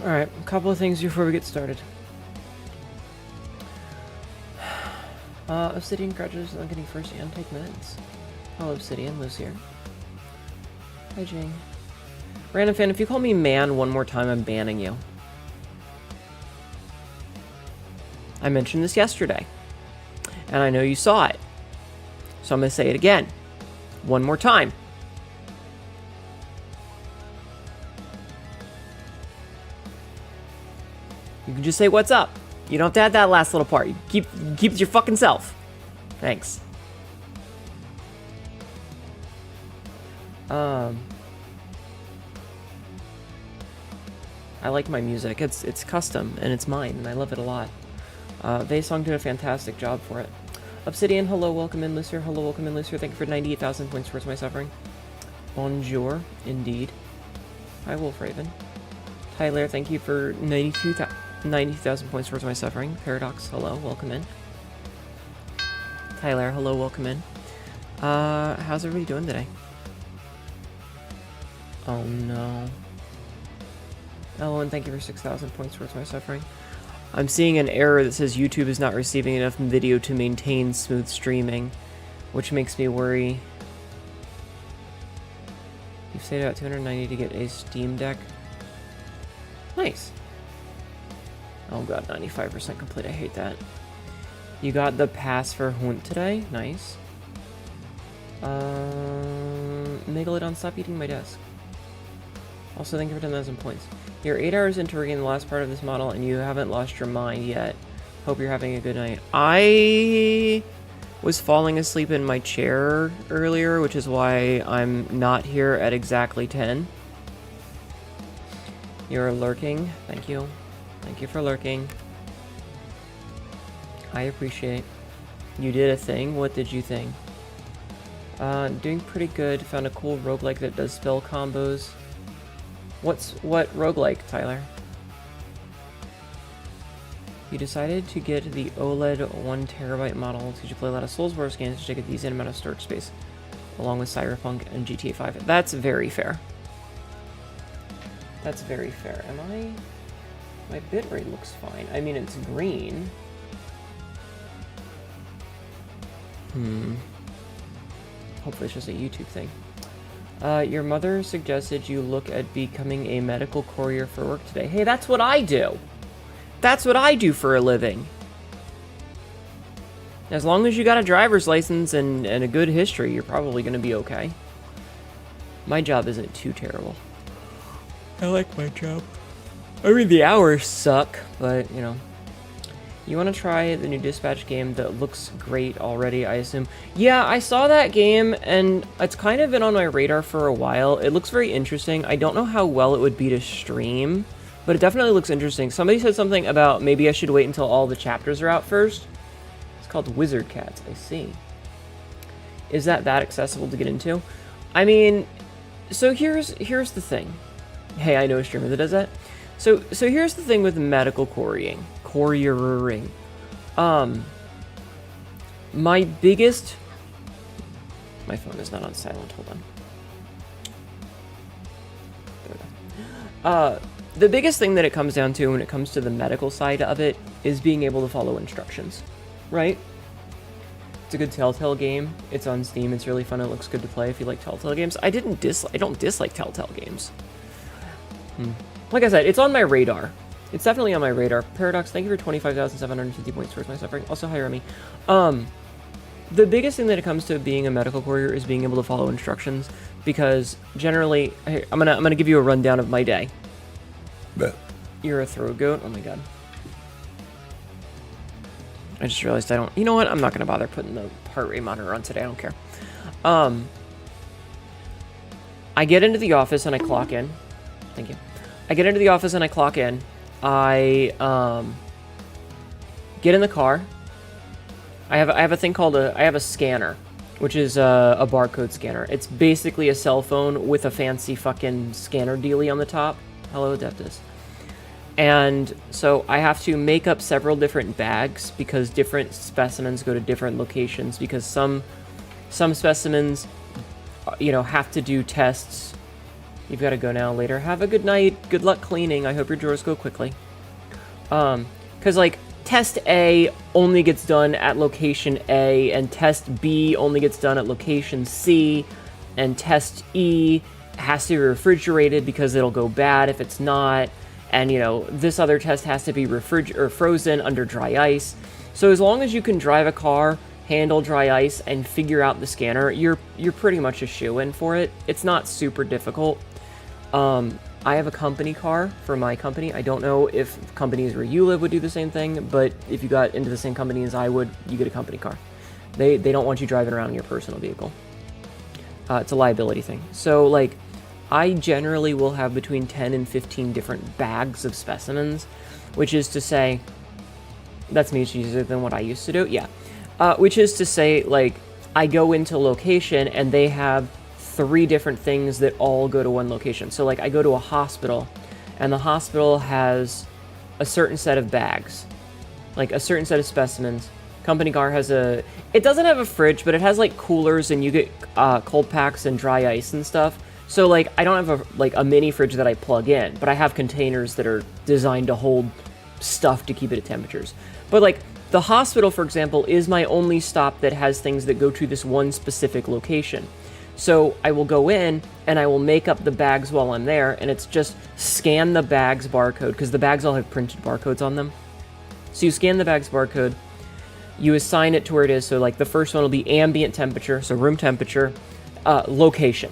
Alright, a couple of things before we get started. Obsidian grudges on getting first and take meds. Hello, Obsidian. Liz here. Hi, Jing. Random fan, if you call me man one more time, I'm banning you. I mentioned this yesterday, and I know you saw it. So I'm going to say it again. One more time. You can just say, what's up? You don't have to add that last little part. You keep it your fucking self. Thanks. I like my music. It's custom, and it's mine, and I love it a lot. Vaysong did a fantastic job for it. Obsidian, hello, welcome in, Lucier. Hello, welcome in, Lucier. Thank you for 98,000 points towards my suffering. Bonjour, indeed. Hi, Wolf Raven. Tyler, thank you for 90,000 points towards my suffering. Paradox, hello, welcome in. Tyler, hello, welcome in. How's everybody doing today? Oh no. Ellen, thank you for 6,000 points towards my suffering. I'm seeing an error that says YouTube is not receiving enough video to maintain smooth streaming, which makes me worry. You've saved out 290 to get a Steam Deck. Nice. Oh god, 95% complete. I hate that. You got the pass for Hunt today? Nice. Megalodon, stop eating my desk. Also, thank you for 10,000 points. You're 8 hours into working the last part of this model, and you haven't lost your mind yet. Hope you're having a good night. I was falling asleep in my chair earlier, which is why I'm not here at exactly 10. You're lurking. Thank you. Thank you for lurking. I appreciate. You did a thing. What did you think? Doing pretty good. Found a cool roguelike that does spell combos. What roguelike, Tyler? You decided to get the OLED 1TB model because you play a lot of Soulsborne games to take a decent amount of storage space, along with Cyberpunk and GTA 5. That's very fair. That's very fair. My bitrate looks fine. I mean, it's green. Hopefully it's just a YouTube thing. Your mother suggested you look at becoming a medical courier for work today. Hey, that's what I do! That's what I do for a living! As long as you got a driver's license and a good history, you're probably gonna be okay. My job isn't too terrible. I like my job. I mean, the hours suck, but, you know. You want to try the new Dispatch game that looks great already, I assume? Yeah, I saw that game, and it's kind of been on my radar for a while. It looks very interesting. I don't know how well it would be to stream, but it definitely looks interesting. Somebody said something about maybe I should wait until all the chapters are out first. It's called Wizard Cats, I see. Is that accessible to get into? I mean, so here's the thing. Hey, I know a streamer that does that. So here's the thing with medical couriering. My phone is not on silent, hold on. There we go. The biggest thing that it comes down to when it comes to the medical side of it is being able to follow instructions, right? It's a good Telltale game. It's on Steam. It's really fun. It looks good to play if you like Telltale games. I don't dislike Telltale games. Like I said, it's on my radar. It's definitely on my radar. Paradox, thank you for 25,750 points towards my suffering. Also, hi, Remy. The biggest thing that it comes to being a medical courier is being able to follow instructions, because generally, hey, I'm gonna give you a rundown of my day. But you're a throw goat. Oh my god. I just realized I don't. You know what? I'm not gonna bother putting the heart rate monitor on today. I don't care. I get into the office and I clock in. Thank you. I get into the office and I clock in. I get in the car. I have a thing called I have a scanner, which is a barcode scanner. It's basically a cell phone with a fancy fucking scanner dealie on the top. Hello, Adeptus. And so I have to make up several different bags because different specimens go to different locations, because some specimens, you know, have to do tests You've got to go now. Later. Have a good night. Good luck cleaning. I hope your drawers go quickly. Because, like, test A only gets done at location A, and test B only gets done at location C, and test E has to be refrigerated because it'll go bad if it's not, and, you know, this other test has to be frozen under dry ice. So as long as you can drive a car, handle dry ice, and figure out the scanner, you're pretty much a shoo-in for it. It's not super difficult. I have a company car for my company. I don't know if companies where you live would do the same thing, but if you got into the same company as I would, you get a company car. They don't want you driving around in your personal vehicle. It's a liability thing. So, like, I generally will have between 10 and 15 different bags of specimens, which is to say, that's much easier than what I used to do. Yeah. Which is to say, like, I go into location and they have 3 different things that all go to one location. So, like, I go to a hospital, and the hospital has a certain set of bags, like a certain set of specimens. Company car has it doesn't have a fridge, but it has, like, coolers, and you get cold packs and dry ice and stuff. So, like, I don't have a mini fridge that I plug in, but I have containers that are designed to hold stuff to keep it at temperatures. But, like, the hospital, for example, is my only stop that has things that go to this one specific location. So I will go in and I will make up the bags while I'm there, and it's just scan the bag's barcode, because the bags all have printed barcodes on them. So you scan the bag's barcode, you assign it to where it is. So, like, the first one will be ambient temperature, so room temperature, location.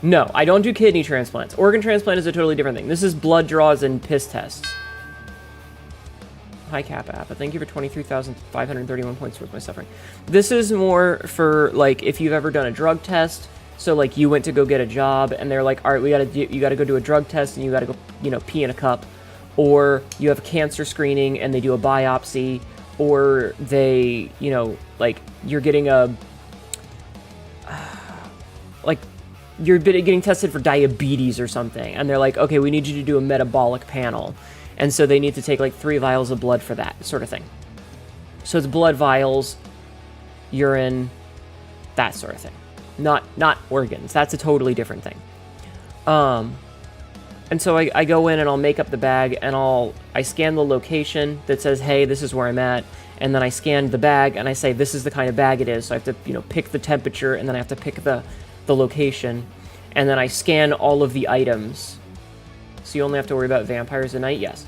No, I don't do kidney transplants. Organ transplant is a totally different thing. This is blood draws and piss tests. Hi, Kappa. Thank you for 23,531 points towards my suffering. This is more for, like, if you've ever done a drug test. So, like, you went to go get a job, and they're like, all right, you gotta go do a drug test, and you gotta go, you know, pee in a cup. Or you have a cancer screening, and they do a biopsy. Or they, you know, like, you're getting you're getting tested for diabetes or something, and they're like, okay, we need you to do a metabolic panel. And so they need to take, like, 3 vials of blood for that sort of thing. So it's blood vials, urine, that sort of thing. Not organs. That's a totally different thing. And so I go in and I'll make up the bag, and I scan the location that says, hey, this is where I'm at. And then I scan the bag and I say, this is the kind of bag it is. So I have to, you know, pick the temperature, and then I have to pick the location. And then I scan all of the items. So you only have to worry about vampires at night? Yes.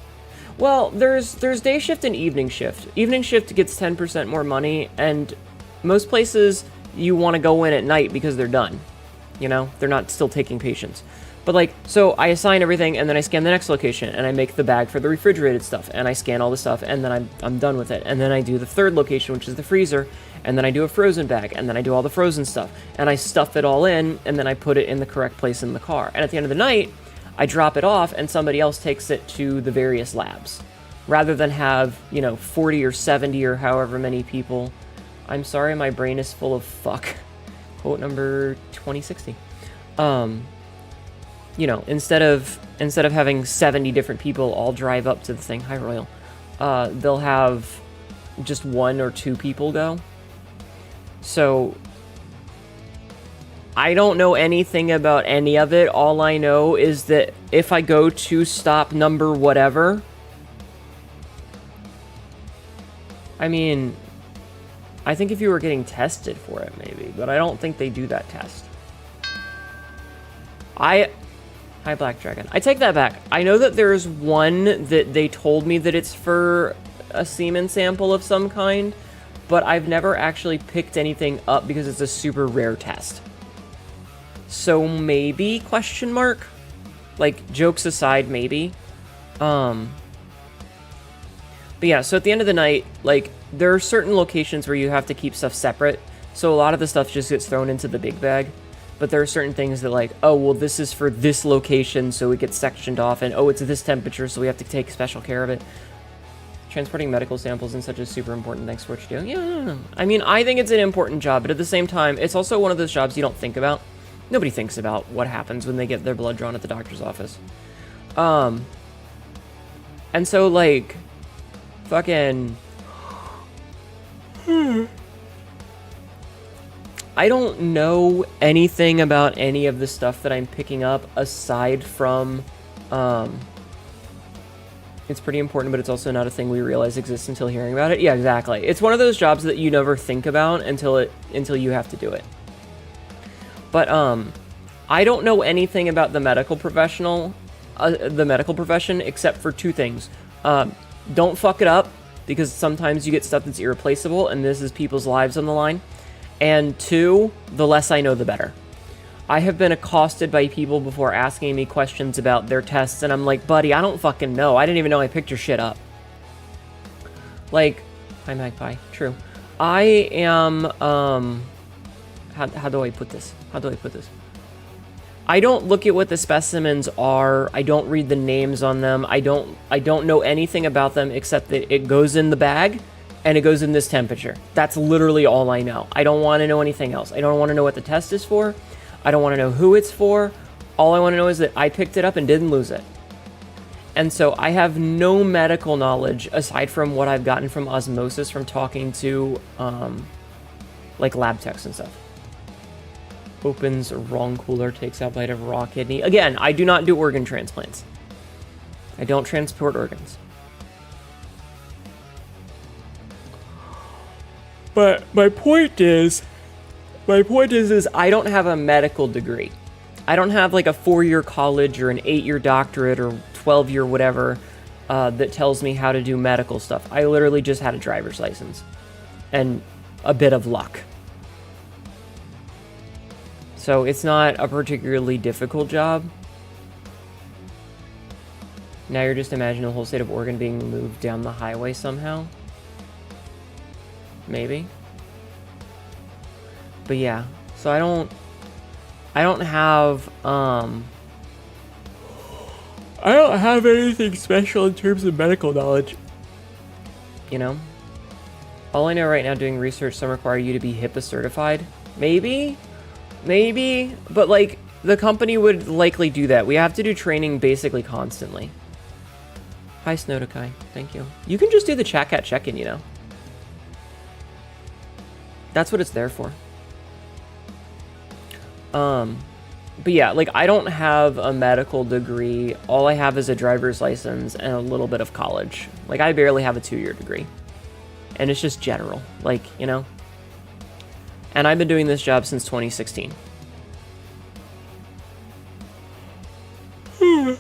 Well, there's day shift and evening shift. Evening shift gets 10% more money, and most places you want to go in at night because they're done. You know? They're not still taking patients. But, like, so I assign everything, and then I scan the next location, and I make the bag for the refrigerated stuff, and I scan all the stuff, and then I'm done with it. And then I do the third location, which is the freezer, and then I do a frozen bag, and then I do all the frozen stuff, and I stuff it all in, and then I put it in the correct place in the car. And at the end of the night, I drop it off, and somebody else takes it to the various labs. Rather than have, you know, 40 or 70 or however many people. I'm sorry, my brain is full of fuck. Quote number 2060. You know, instead of having 70 different people all drive up to the thing, hi Royal, they'll have just 1 or 2 people go. So I don't know anything about any of it. All I know is that if I go to stop number whatever, I mean, I think if you were getting tested for it, maybe, but I don't think they do that test. Hi, Black Dragon. I take that back. I know that there's one that they told me that it's for a semen sample of some kind, but I've never actually picked anything up because it's a super rare test. So maybe, question mark? Like, jokes aside, maybe. But yeah, so at the end of the night, like, there are certain locations where you have to keep stuff separate, so a lot of the stuff just gets thrown into the big bag. But there are certain things that, like, oh, well, this is for this location, so it gets sectioned off, and oh, it's this temperature, so we have to take special care of it. Transporting medical samples and such is super important. Thanks for what you're doing. Yeah, I mean, I think it's an important job, but at the same time, it's also one of those jobs you don't think about. Nobody thinks about what happens when they get their blood drawn at the doctor's office. And so, like, fucking... I don't know anything about any of the stuff that I'm picking up aside from, it's pretty important, but it's also not a thing we realize exists until hearing about it. Yeah, exactly. It's one of those jobs that you never think about until you have to do it. But I don't know anything about the medical profession except for two things. Don't fuck it up, because sometimes you get stuff that's irreplaceable, and this is people's lives on the line. And two, the less I know, the better. I have been accosted by people before asking me questions about their tests, and I'm like, buddy, I don't fucking know. I didn't even know I picked your shit up. Like, hi Magpie, true. I am, how do I put this? I don't look at what the specimens are. I don't read the names on them. I don't know anything about them except that it goes in the bag and it goes in this temperature. That's literally all I know. I don't want to know anything else. I don't want to know what the test is for. I don't want to know who it's for. All I want to know is that I picked it up and didn't lose it. And so I have no medical knowledge aside from what I've gotten from osmosis from talking to like lab techs and stuff. Opens wrong cooler, takes out bite of raw kidney. Again, I do not do organ transplants. I don't transport organs. But my point is I don't have a medical degree. I don't have like a 4-year college or an 8-year doctorate or 12-year whatever that tells me how to do medical stuff. I literally just had a driver's license and a bit of luck. So it's not a particularly difficult job. Now you're just imagining the whole state of Oregon being moved down the highway somehow. Maybe. But yeah, so I don't have anything special in terms of medical knowledge. You know? All I know right now doing research, some require you to be HIPAA certified. Maybe, but like the company would likely do that. We have to do training basically constantly. Hi Snowdokai, thank you. You can just do the chat cat check-in, you know. That's what it's there for. But yeah, like I don't have a medical degree. All I have is a driver's license and a little bit of college. Like I barely have a 2-year degree. And it's just general, like, you know. And I've been doing this job since 2016. But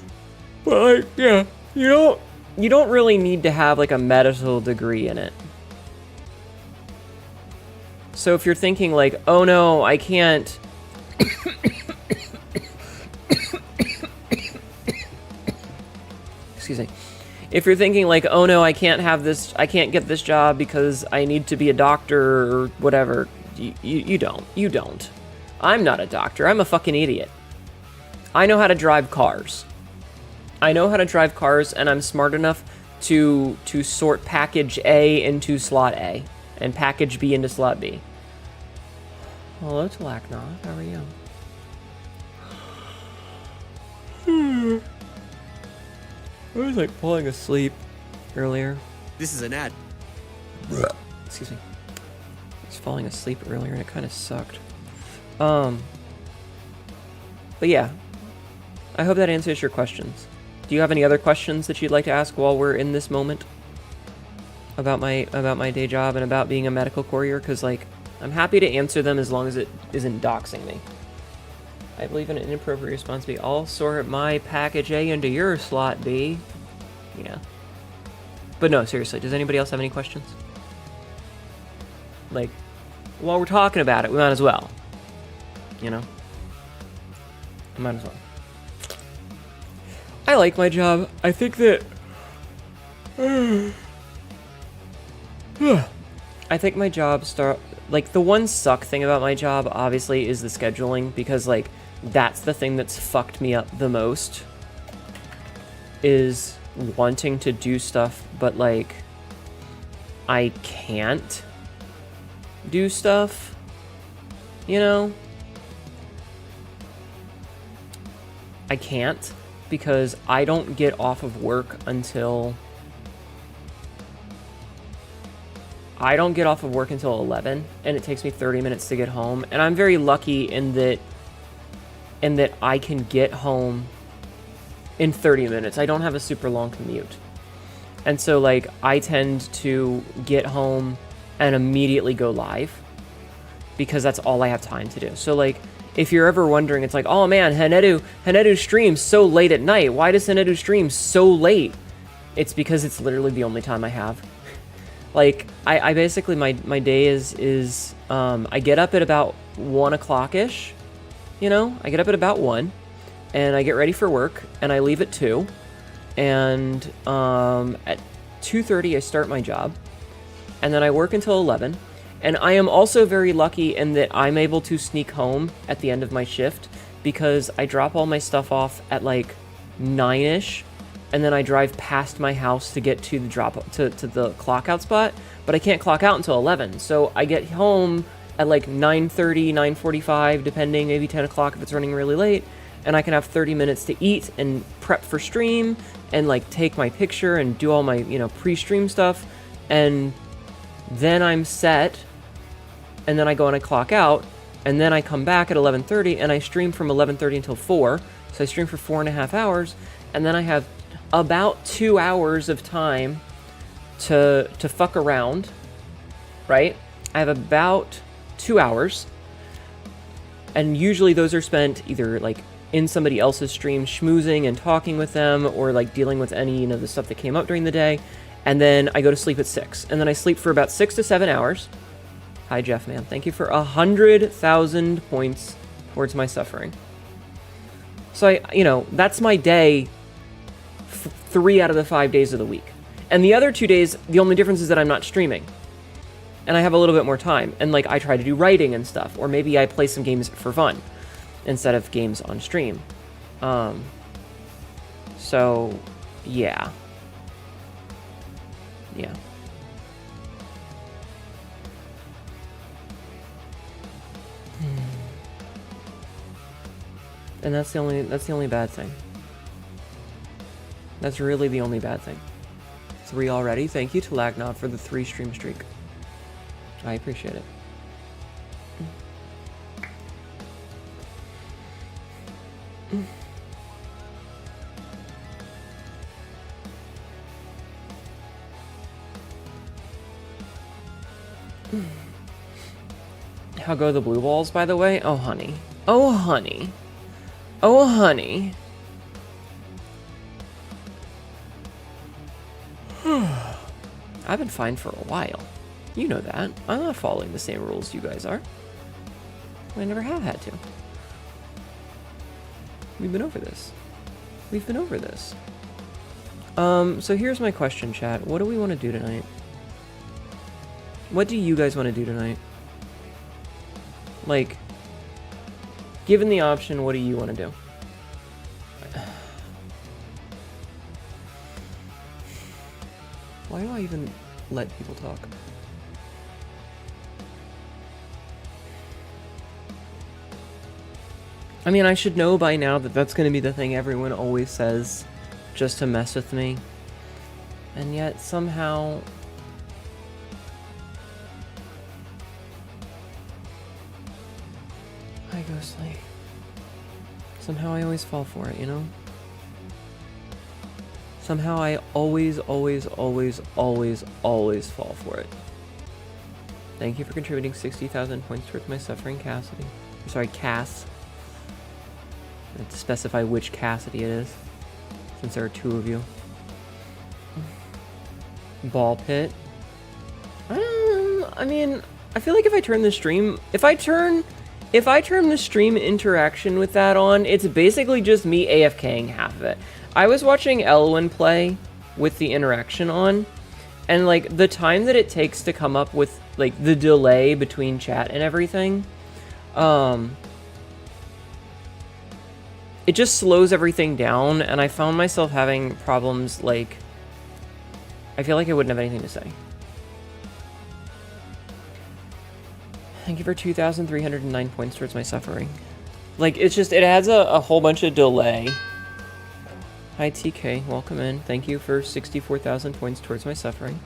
like, yeah, you don't really need to have like a medical degree in it. So if you're thinking like, oh no, I can't. Excuse me. If you're thinking like, oh no, I can't get this job because I need to be a doctor or whatever, you don't. I'm not a doctor. I'm a fucking idiot. I know how to drive cars. And I'm smart enough to sort package A into slot A and package B into slot B. Hello, Talakna. How are you? I was like falling asleep earlier. This is an ad. Excuse me. I was falling asleep earlier and it kind of sucked. But yeah. I hope that answers your questions. Do you have any other questions that you'd like to ask while we're in this moment? About my day job and about being a medical courier? Because, like, I'm happy to answer them as long as it isn't doxing me. I believe in an inappropriate response B. I'll sort my package A into your slot B. Yeah. But no, seriously, does anybody else have any questions? Like, while we're talking about it, we might as well. You know? I might as well. I like my job. I think that... I think my job like, the one suck thing about my job, obviously, is the scheduling, because, like, that's the thing that's fucked me up the most, is wanting to do stuff, but, like, I can't do stuff, you know? I can't, because I don't get off of work until I don't get off of work until 11, and it takes me 30 minutes to get home. And I'm very lucky in that I can get home in 30 minutes. I don't have a super long commute. And so, like, I tend to get home and immediately go live because that's all I have time to do. So, like, if you're ever wondering, it's like, oh man, Henedu streams so late at night. Why does Henedu stream so late? It's because it's literally the only time I have. Like, I basically, my day is I get up at about 1 o'clock-ish, you know? I get up at about 1, and I get ready for work, and I leave at 2, and at 2:30 I start my job, and then I work until 11, and I am also very lucky in that I'm able to sneak home at the end of my shift, because I drop all my stuff off at, like, 9-ish, and then I drive past my house to get to the the clock out spot, but I can't clock out until 11. So I get home at like 9:30, 9:45, depending, maybe 10 o'clock if it's running really late, and I can have 30 minutes to eat and prep for stream and like take my picture and do all my, you know, pre-stream stuff, and then I'm set, and then I go and I clock out, and then I come back at 11:30 and I stream from 11:30 until 4. So I stream for 4.5 hours, and then I have about 2 hours of time to fuck around, right? I have about 2 hours, and usually those are spent either like in somebody else's stream schmoozing and talking with them, or like dealing with any, you know, the stuff that came up during the day, and then I go to sleep at 6, and then I sleep for about 6 to 7 hours. Hi Jeff, man, thank you for 100,000 points towards my suffering. So that's my day 3 out of the 5 days of the week. And the other 2 days, the only difference is that I'm not streaming. And I have a little bit more time. And like I try to do writing and stuff. Or maybe I play some games for fun instead of games on stream. So yeah. Yeah. And that's the only bad thing. That's really the only bad thing. 3 already. Thank you to Lagnod for the 3 stream streak. I appreciate it. How go the blue balls, by the way? Oh, honey. Oh, honey. Oh, honey. I've been fine for a while. You know that. I'm not following the same rules you guys are. I never have had to. We've been over this. We've been over this. So here's my question, chat. What do we want to do tonight? What do you guys want to do tonight? Like, given the option, what do you want to do? Why do I even let people talk? I mean, I should know by now that that's going to be the thing everyone always says just to mess with me. And yet, somehow... Hi, Ghostly. Somehow I always fall for it, you know? Somehow I always fall for it. Thank you for contributing 60,000 points towards my suffering, Cassidy. I'm sorry, Cass. I have to specify which Cassidy it is, since there are 2 of you. Ball pit. I mean, I feel like if I turn the stream... If I turn the stream interaction with that on, it's basically just me AFKing half of it. I was watching Elwyn play with the interaction on, and like the time that it takes to come up with like the delay between chat and everything, it just slows everything down, and I found myself having problems. Like, I feel like I wouldn't have anything to say. Thank you for 2,309 points towards my suffering. Like, it's just, it adds a whole bunch of delay. Hi TK, welcome in. Thank you for 64,000 points towards my suffering.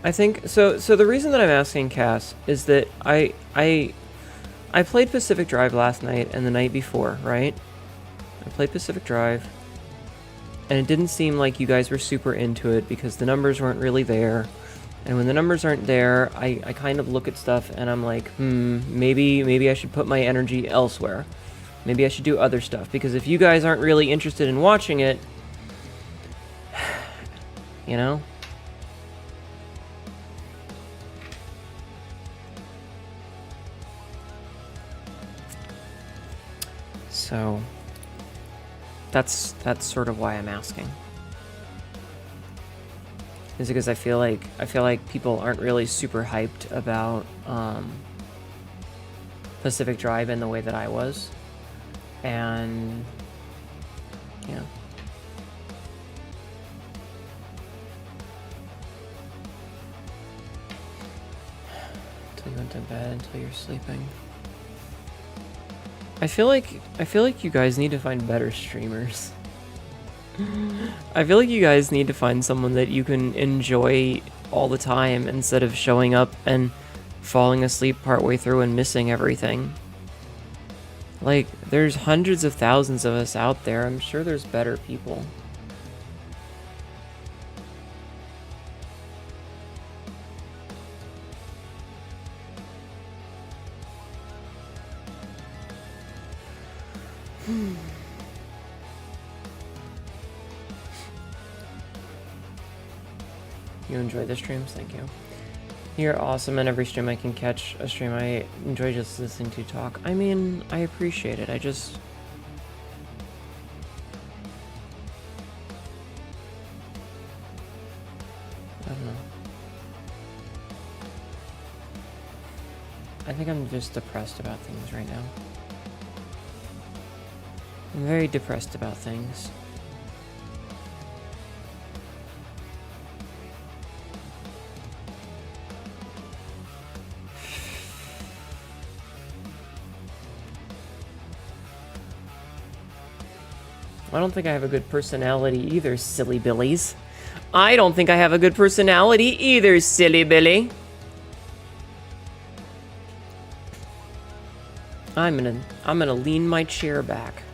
I think so. So the reason that I'm asking Cass is that I played Pacific Drive last night and the night before, right? I played Pacific Drive, and it didn't seem like you guys were super into it because the numbers weren't really there. And when the numbers aren't there, I kind of look at stuff and I'm like, maybe I should put my energy elsewhere. Maybe I should do other stuff, because if you guys aren't really interested in watching it, you know? So that's sort of why I'm asking. Is because I feel like people aren't really super hyped about Pacific Drive in the way that I was. And yeah. Until you went to bed, until you're sleeping. I feel like you guys need to find better streamers. I feel like you guys need to find someone that you can enjoy all the time instead of showing up and falling asleep partway through and missing everything. Like, there's hundreds of thousands of us out there. I'm sure there's better people. You enjoy the streams? Thank you. You're awesome, and every stream I can catch a stream I enjoy just listening to you talk. I mean, I appreciate it. I don't know. I think I'm just depressed about things right now. I'm very depressed about things. I don't think I have a good personality either, silly billies. I don't think I have a good personality either, silly Billy. I'm gonna lean my chair back.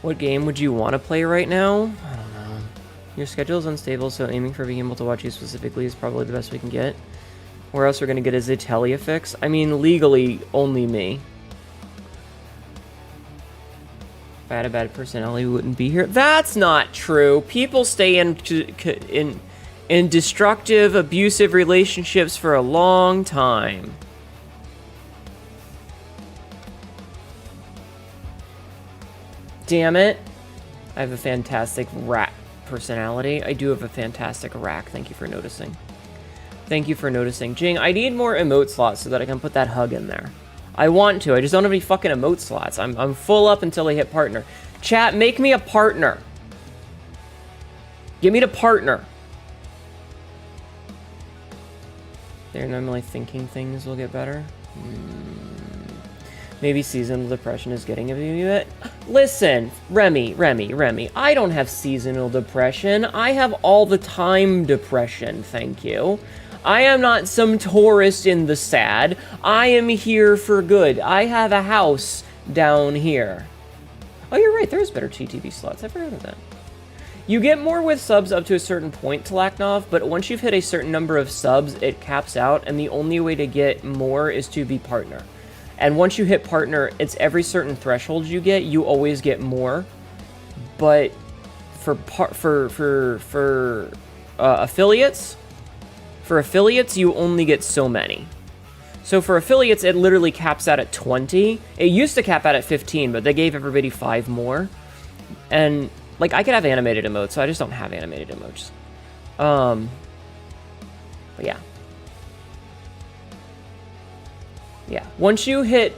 What game would you want to play right now? I don't know. Your schedule is unstable, so aiming for being able to watch you specifically is probably the best we can get. Where else we're gonna get a Zetalia fix? I mean, legally, only me. If I had a bad personality, we wouldn't be here. That's not true. People stay in destructive, abusive relationships for a long time. Damn it. I have a fantastic rat personality. I do have a fantastic rack. Thank you for noticing. Thank you for noticing. Jing, I need more emote slots so that I can put that hug in there. I want to. I just don't have any fucking emote slots. I'm full up until I hit partner. Chat, make me a partner. Give me the partner. They're normally thinking things will get better. Maybe seasonal depression is getting a bit. Listen, Remy. I don't have seasonal depression. I have all the time depression, thank you. I am not some tourist in the sad. I am here for good. I have a house down here. Oh, you're right. There's better TTV slots. I forgot about that. You get more with subs up to a certain point, Talaknov, but once you've hit a certain number of subs, it caps out, and the only way to get more is to be partner. And once you hit partner, it's every certain threshold you get, you always get more. But for affiliates, you only get so many. So for affiliates, it literally caps out at 20. It used to cap out at 15, but they gave everybody 5 more. And, like, I could have animated emotes, so I just don't have animated emotes. But yeah. Yeah. Once you get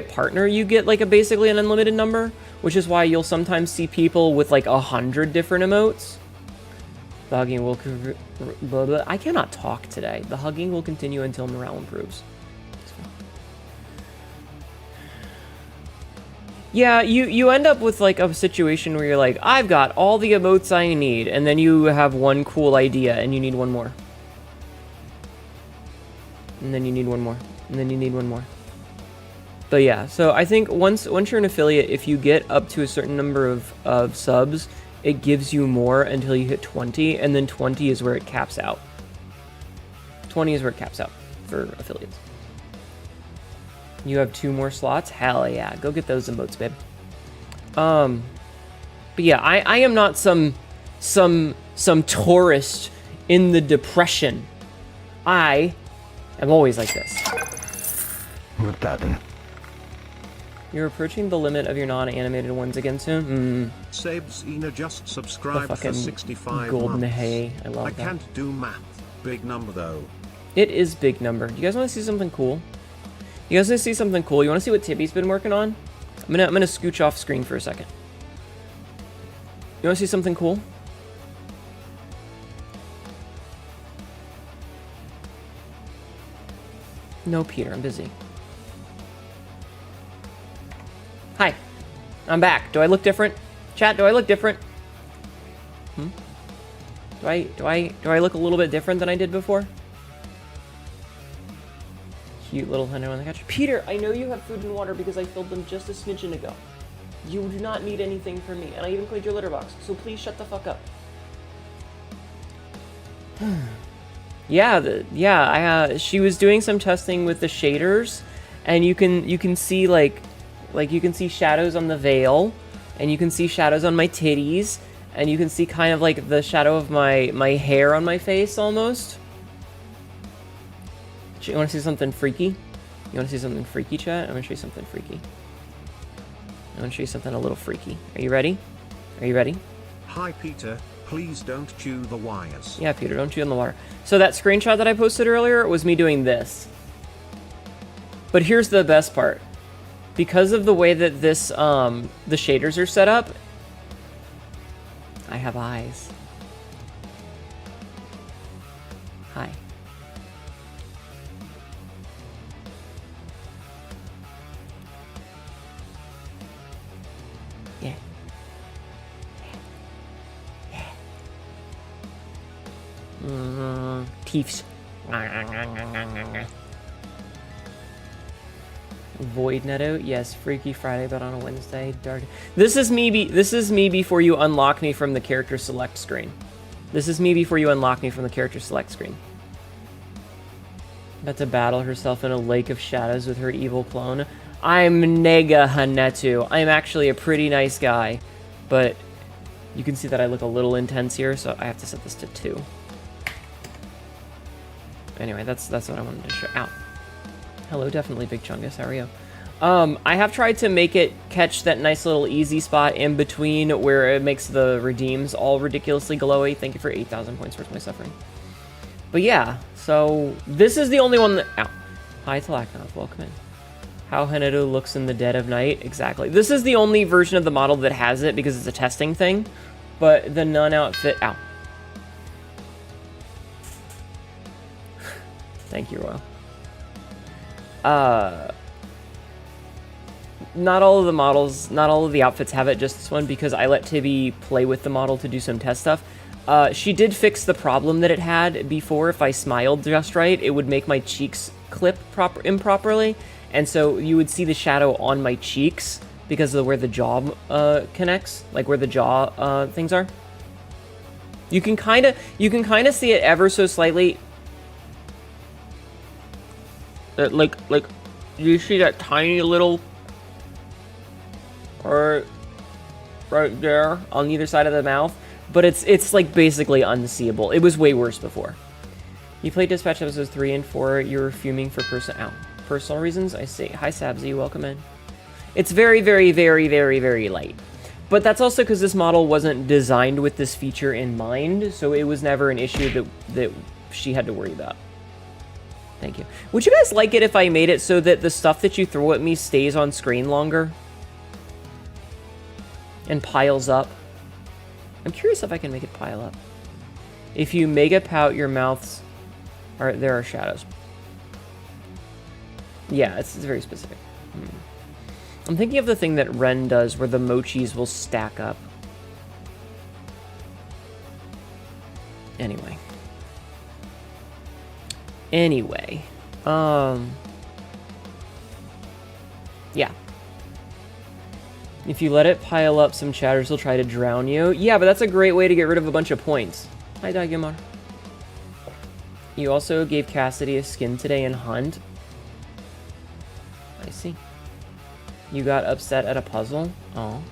partner, you get, like, basically an unlimited number, which is why you'll sometimes see people with, like, 100 different emotes. The hugging will... Blah, blah. I cannot talk today. The hugging will continue until morale improves. Yeah, you end up with like a situation where you're like, I've got all the emotes I need, and then you have one cool idea and you need one more. And then you need one more. And then you need one more. But yeah, so I think once you're an affiliate, if you get up to a certain number of subs, it gives you more until you hit 20, and then 20 is where it caps out. 20 is where it caps out for affiliates. You have 2 more slots? Hell yeah. Go get those emotes, babe. But yeah, I am not some tourist in the depression. I am always like this. With that then. You're approaching the limit of your non-animated ones again soon? Sabes Ina just subscribed for 65 golden months. hay. I love I that. can't do math. Big number though. It is big number. Do you guys want to see something cool? You guys want to see something cool? You want to see what Tibby's been working on? I'm gonna scooch off screen for a second. You want to see something cool? No, Peter, I'm busy. Hi, I'm back. Do I look different? Chat, do I look different? Do I look a little bit different than I did before? Cute little hunter on the couch. Peter, I know you have food and water because I filled them just a smidgen ago. You do not need anything from me, and I even cleaned your litter box, so please shut the fuck up. Yeah, she was doing some testing with the shaders, and you can see like you can see shadows on the veil, and you can see shadows on my titties, and you can see kind of like the shadow of my hair on my face almost. You want to see something freaky? You want to see something freaky, chat? I'm gonna show you something freaky. I want to show you something a little freaky. Are you ready? Are you ready? Hi Peter, please don't chew the wires. Yeah, Peter, don't chew on the water. So that screenshot that I posted earlier was me doing this. But here's the best part. Because of the way that this, the shaders are set up, I have eyes. Hi. Yeah. Teeths. Void Neto, yes. Freaky Friday, but on a Wednesday. Dark. This is me before you unlock me from the character select screen. This is me before you unlock me from the character select screen. About to battle herself in a lake of shadows with her evil clone. I'm Nega Hanetu. I'm actually a pretty nice guy, but you can see that I look a little intense here, so I have to set this to 2. Anyway, that's what I wanted to show. Ow. Hello, definitely Big Chungus. How are you? I have tried to make it catch that nice little easy spot in between where it makes the redeems all ridiculously glowy. Thank you for 8,000 points towards my suffering. But yeah, so this is the only one that... Ow. Hi, Talaknoth. Welcome in. How Hanedo looks in the dead of night. Exactly. This is the only version of the model that has it because it's a testing thing. But the nun outfit... Ow. Thank you, Royal. Not all of the models, not all of the outfits have it, just this one, because I let Tibby play with the model to do some test stuff. She did fix the problem that it had before. If I smiled just right, it would make my cheeks clip improperly, and so you would see the shadow on my cheeks because of where the jaw connects, like where the jaw things are. You can kind of see it ever so slightly. Like you see that tiny little, or right there on either side of the mouth, but it's like basically unseeable. It was way worse before. You played Dispatch episodes 3 and 4. You were fuming for personal reasons. I see. Hi Sabzi, welcome in. It's very, very, very, very, very light. But that's also because this model wasn't designed with this feature in mind, so it was never an issue that she had to worry about. Thank you. Would you guys like it if I made it so that the stuff that you throw at me stays on screen longer? And piles up? I'm curious if I can make it pile up. If you mega pout, your mouths there are shadows. Yeah, it's very specific. I'm thinking of the thing that Ren does where the mochis will stack up. Anyway. Yeah. If you let it pile up, some chatters will try to drown you. Yeah, but that's a great way to get rid of a bunch of points. Hi, Dagimar. You also gave Cassidy a skin today in Hunt. I see. You got upset at a puzzle? Oh.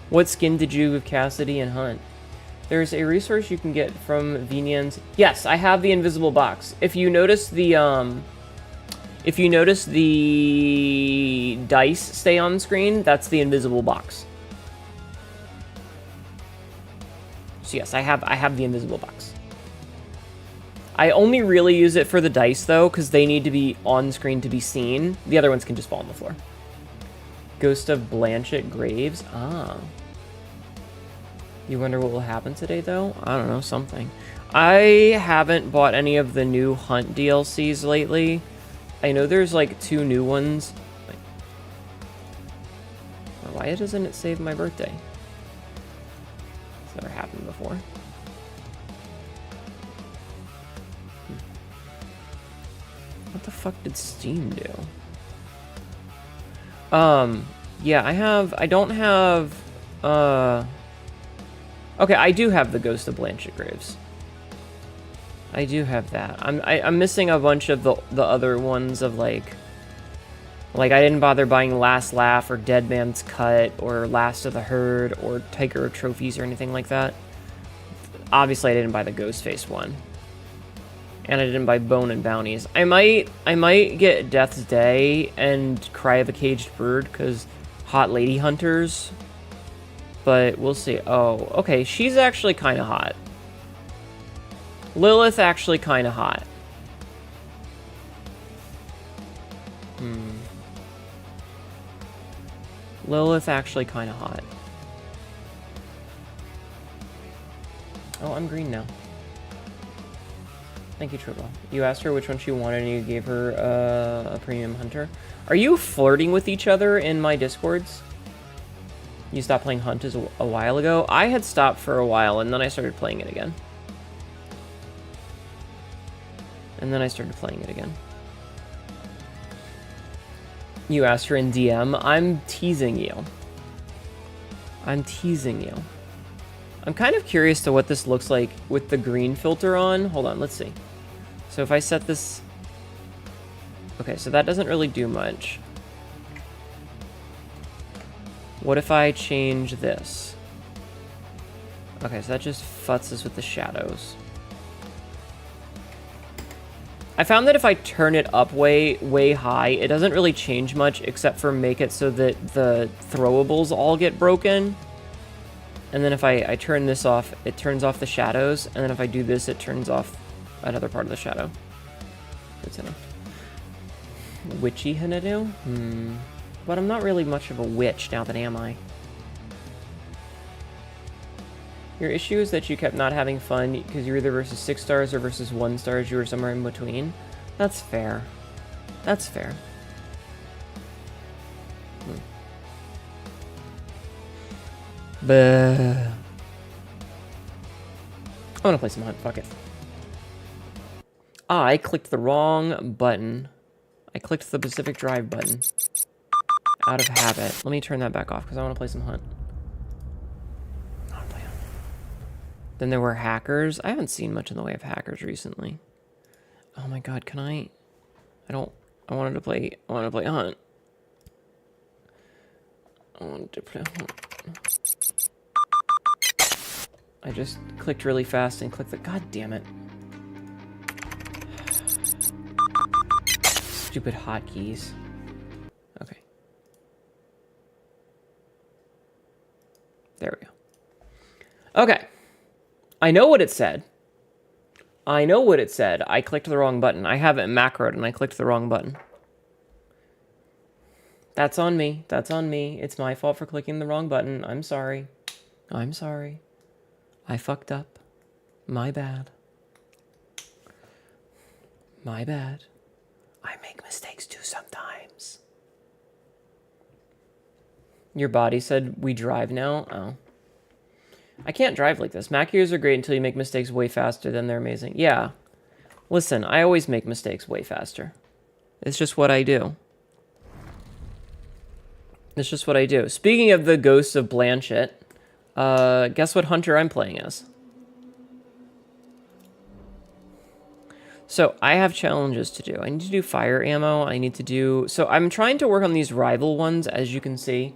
What skin did you give Cassidy in Hunt? There's a resource you can get from Vinian's. Yes, I have the invisible box. If you notice the dice stay on screen, that's the invisible box. So yes, I have the invisible box. I only really use it for the dice though, because they need to be on screen to be seen. The other ones can just fall on the floor. Ghost of Blanchett Graves. Ah. You wonder what will happen today, though? I don't know, something. I haven't bought any of the new Hunt DLCs lately. I know there's, like, 2 new ones. Why doesn't it save my birthday? It's never happened before. What the fuck did Steam do? Yeah, I don't have, okay, I do have the Ghost of Blanchett Graves. I do have that. I'm missing a bunch of the other ones of, like, I didn't bother buying Last Laugh or Dead Man's Cut or Last of the Herd or Tiger of Trophies or anything like that. Obviously, I didn't buy the Ghostface one. And I didn't buy Bone and Bounties. I might get Death's Day and Cry of a Caged Bird, because Hot Lady Hunters. But we'll see. Oh, okay, she's actually kind of hot. Lilith actually kind of hot. Lilith actually kind of hot. Oh, I'm green now. Thank you, Triple. You asked her which one she wanted and you gave her a premium hunter. Are you flirting with each other in my Discords? You stopped playing Hunt a while ago? I had stopped for a while and then I started playing it again. You asked her in DM. I'm teasing you. I'm kind of curious to what this looks like with the green filter on. Hold on, let's see. So if I set this... Okay, so that doesn't really do much. What if I change this? Okay, so that just futzes with the shadows. I found that if I turn it up way high, it doesn't really change much except for make it so that the throwables all get broken. And then if I turn this off, it turns off the shadows. And then if I do this, it turns off another part of the shadow. Good to know. Witchy Hanadu? But I'm not really much of a witch now that am I? Your issue is that you kept not having fun because you were either versus 6 stars or versus 1 stars. You were somewhere in between. That's fair. That's fair. But I want to play some Hunt. Fuck it. I clicked the wrong button. I clicked the Pacific Drive button. Out of habit. Let me turn that back off because I want to play some Hunt. Then there were hackers. I haven't seen much in the way of hackers recently. Oh my god, can I wanted to play Hunt. I wanted to play Hunt. I just clicked really fast and clicked the... God damn it. Stupid hotkeys. Okay. There we go. Okay. I know what it said. I clicked the wrong button. I have it macroed and I clicked the wrong button. That's on me. It's my fault for clicking the wrong button. I'm sorry. I fucked up. My bad. I make mistakes too sometimes. Your body said we drive now? Oh. I can't drive like this. Mac ears are great until you make mistakes way faster, then they're amazing. Yeah. Listen, I always make mistakes way faster. It's just what I do. It's just what I do. Speaking of the Ghosts of Blanchett, guess what hunter I'm playing as? So I have challenges to do. I need to do fire ammo. I need to do... So I'm trying to work on these rival ones, as you can see.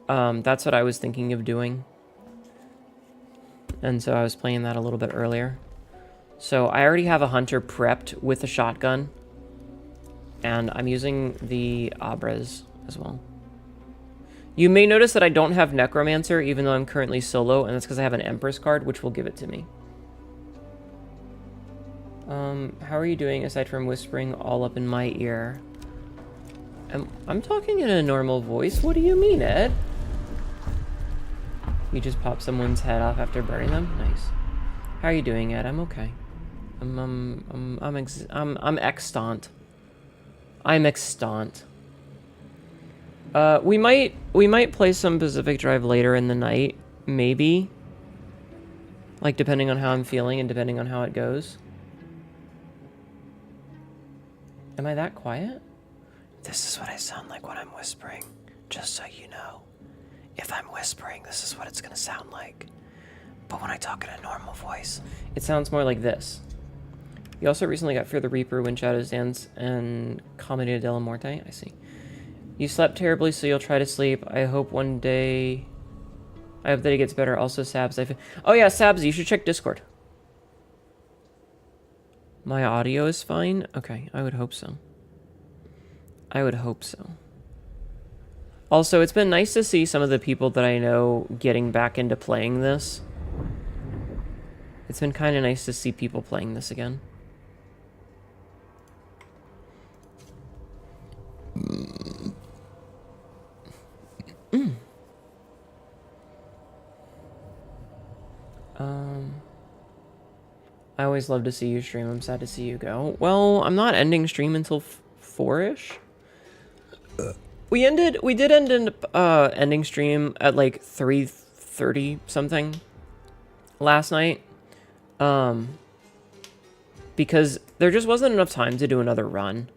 That's what I was thinking of doing. And so I was playing that a little bit earlier. So I already have a hunter prepped with a shotgun. And I'm using the Abras as well. You may notice that I don't have Necromancer, even though I'm currently solo, and that's because I have an Empress card, which will give it to me. How are you doing aside from whispering all up in my ear? I'm talking in a normal voice. What do you mean, Ed? You just pop someone's head off after burning them? Nice. How are you doing, Ed? I'm okay. I'm extant. I'm extant. We might play some Pacific Drive later in the night, maybe. Like, depending on how I'm feeling and depending on how it goes. Am I that quiet? This is what I sound like when I'm whispering, just so you know. If I'm whispering, this is what it's gonna sound like. But when I talk in a normal voice, it sounds more like this. You also recently got Fear the Reaper, When Shadows Dance, and Commedia della Morte. I see. You slept terribly, so you'll try to sleep. I hope one day... I hope that it gets better. Also, Sabs, oh yeah, Sabs, you should check Discord. My audio is fine? Okay, I would hope so. I would hope so. Also, it's been nice to see some of the people that I know getting back into playing this. It's been kind of nice to see people playing this again. I always love to see you stream. I'm sad to see you go. Well, I'm not ending stream until 4-ish. We did end in ending stream at like 3:30 something last night. Because there just wasn't enough time to do another run.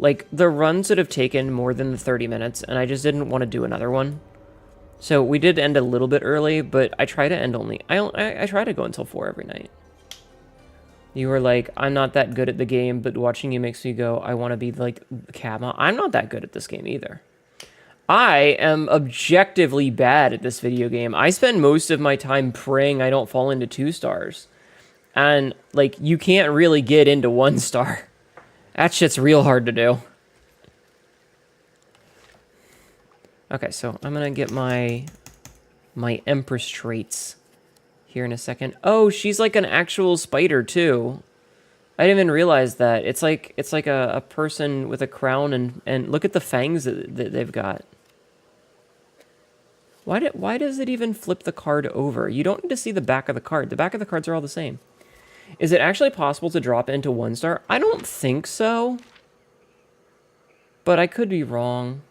Like, the runs would have taken more than the 30 minutes, and I just didn't want to do another one. So we did end a little bit early, but I try to end only... I try to go until 4 every night. You were like, I'm not that good at the game, but watching you makes me go, I want to be like Kama. I'm not that good at this game either. I am objectively bad at this video game. I spend most of my time praying I don't fall into 2 stars. And, like, you can't really get into 1 star. That shit's real hard to do. Okay, so I'm gonna get my Empress traits here in a second. Oh, she's like an actual spider too. I didn't even realize that. It's like a person with a crown and look at the fangs that they've got. Why does it even flip the card over? You don't need to see the back of the card. The back of the cards are all the same. Is it actually possible to drop it into 1 star? I don't think so. But I could be wrong.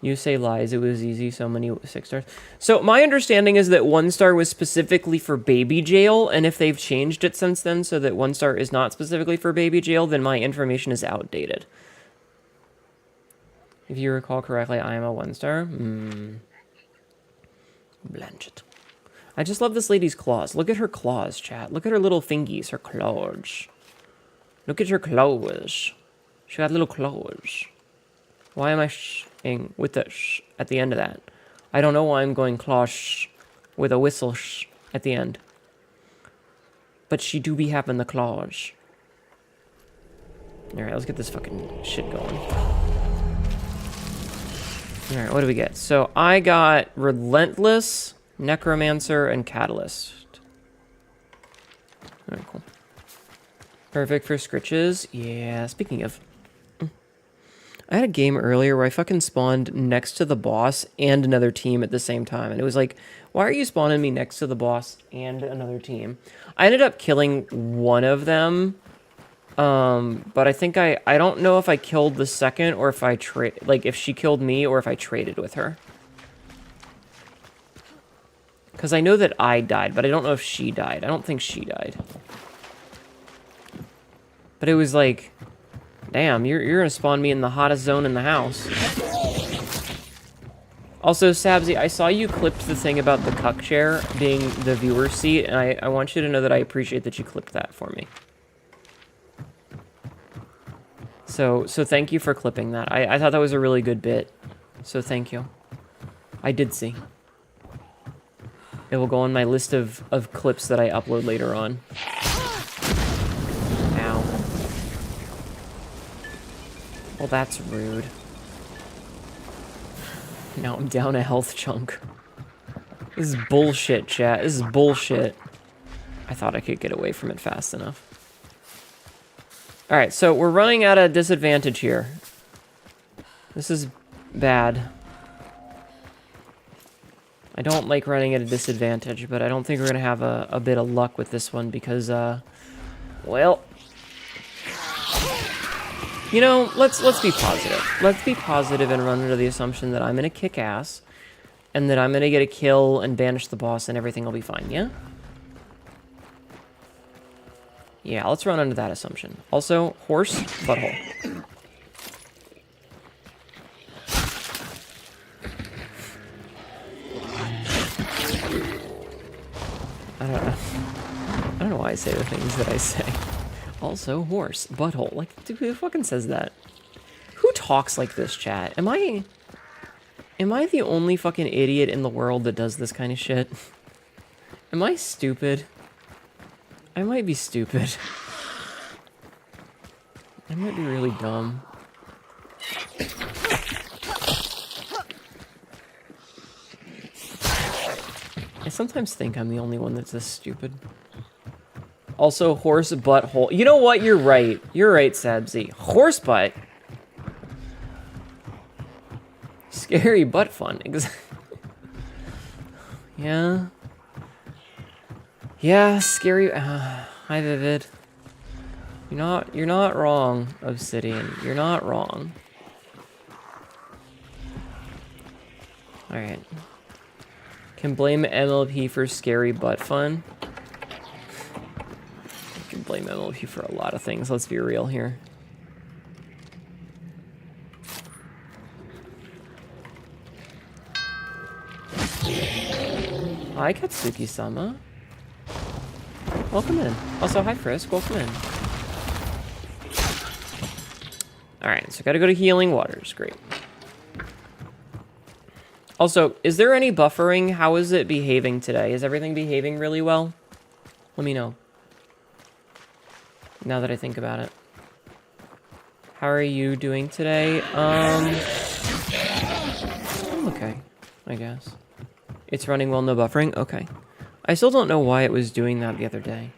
You say lies, it was easy, so many 6 stars. So my understanding is that 1 star was specifically for baby jail, and if they've changed it since then so that 1 star is not specifically for baby jail, then my information is outdated. If you recall correctly, I am a 1 star. Blanchett. I just love this lady's claws. Look at her claws, chat. Look at her little fingies, her claws. Look at her claws. She got little claws. Why am I sh-ing with the sh at the end of that? I don't know why I'm going claw sh with a whistle sh at the end. But she do be having the claws. Alright, let's get this fucking shit going. Alright, what do we get? So I got Relentless, Necromancer, and Catalyst. Alright, cool. Perfect for scritches. Yeah, speaking of... I had a game earlier where I fucking spawned next to the boss and another team at the same time. And it was like, why are you spawning me next to the boss and another team? I ended up killing one of them But I think I don't know if I killed the second or if I like if she killed me or if I traded with her. Because I know that I died, but I don't know if she died. I don't think she died. But it was like, damn, you're gonna spawn me in the hottest zone in the house. Also, Sabzi, I saw you clipped the thing about the cuck chair being the viewer's seat, and I want you to know that I appreciate that you clipped that for me. So thank you for clipping that. I thought that was a really good bit. So thank you. I did see. It will go on my list of clips that I upload later on. Ow. Well, that's rude. Now I'm down a health chunk. This is bullshit, chat. This is bullshit. I thought I could get away from it fast enough. Alright, so we're running at a disadvantage here. This is bad. I don't like running at a disadvantage, but I don't think we're going to have a bit of luck with this one because, well... You know, let's be positive. Let's be positive and run under the assumption that I'm going to kick ass, and that I'm going to get a kill and banish the boss and everything will be fine, yeah? Yeah, let's run under that assumption. Also, horse, butthole. I don't know why I say the things that I say. Also, horse, butthole. Like, dude, who fucking says that? Who talks like this, chat? Am I the only fucking idiot in the world that does this kind of shit? Am I stupid? I might be stupid. I might be really dumb. I sometimes think I'm the only one that's this stupid. Also, horse butthole. You know what? You're right. You're right, Sabzi. Horse butt. Scary but fun. Yeah. Yeah, scary. Hi, Vivid. You're not wrong, Obsidian. You're not wrong. All right. Can blame MLP for scary but fun. Can blame MLP for a lot of things. Let's be real here. Hi, Katsuki-sama. Welcome in. Also, hi, Frisk. Welcome in. Alright, so gotta go to Healing Waters. Great. Also, is there any buffering? How is it behaving today? Is everything behaving really well? Let me know. Now that I think about it. How are you doing today? I'm okay, I guess. It's running well, no buffering? Okay. I still don't know why it was doing that the other day.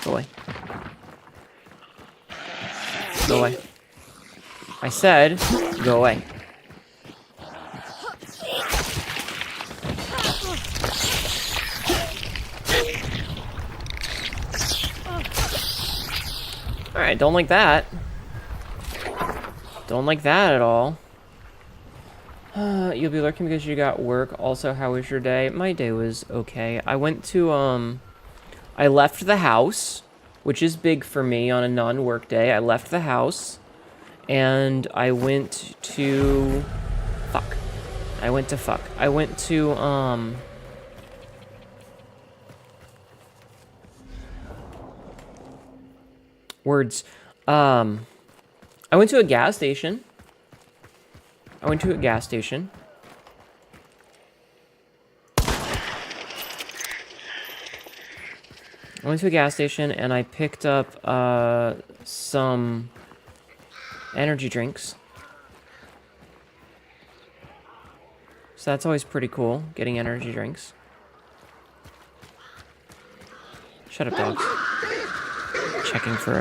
Go away. Go away. I said, go away. Alright, don't like that. Don't like that at all. You'll be lurking because you got work. Also, how was your day? My day was okay. I went to, I left the house, which is big for me on a non-work day. I left the house, and I went to... Fuck. I went to, Words. I went to a gas station. I went to a gas station. And I picked up some energy drinks. So that's always pretty cool, getting energy drinks. Shut up, dogs. Checking for